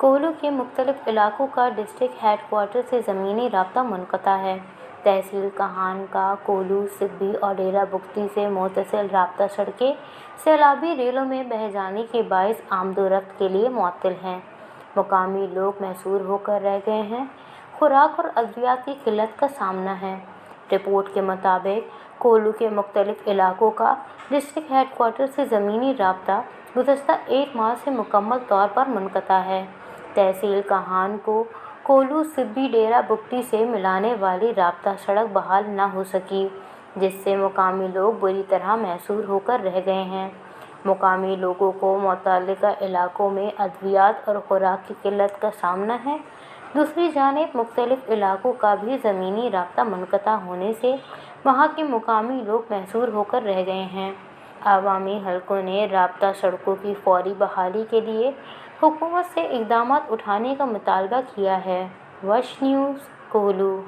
कोल्लू के मुख्तलिफ इलाकों का डिस्ट्रिक्ट हेडक्वार्टर से ज़मीनी राब्ता मुनक़ता है। तहसील काहान का कोल्लू, सिब्बी और डेरा बुगटी से मुत्तसिल राब्ता सड़कें सैलाबी रेलों में बह जाने के बाइस आमदोरफ्त के लिए मुअत्तल हैं। मुकामी लोग महसूर होकर रह गए हैं। खुराक और अद्वियात की किल्लत का सामना है। रिपोर्ट के मुताबिक कोल्लू के मुख्तलिफ इलाकों का डिस्ट्रिक्ट हेडक्वार्टर से ज़मीनी राब्ता गुज़श्ता एक माह से मुकम्मल तौर पर मुनक़ता है। तहसील काहान को कोल्लू, सिब्बी, डेरा बुगटी से मिलाने वाली राब्ता सड़क बहाल न हो सकी, जिससे मुकामी लोग बुरी तरह महसूर होकर रह गए हैं। मुकामी लोगों को मुतल्लिका इलाकों में अद्वियात और खुराक की किल्लत का सामना है। दूसरी जानिब मुख्तलिफ इलाकों का भी ज़मीनी राब्ता मुनक़ता होने से वहाँ के मुकामी लोग महसूर होकर रह गए हैं। अवामी हलकों ने राब्ता सड़कों की फौरी बहाली के लिए हुकूमत से इक़दामात उठाने का मुतालबा किया है। वश न्यूज़, कोल्लू।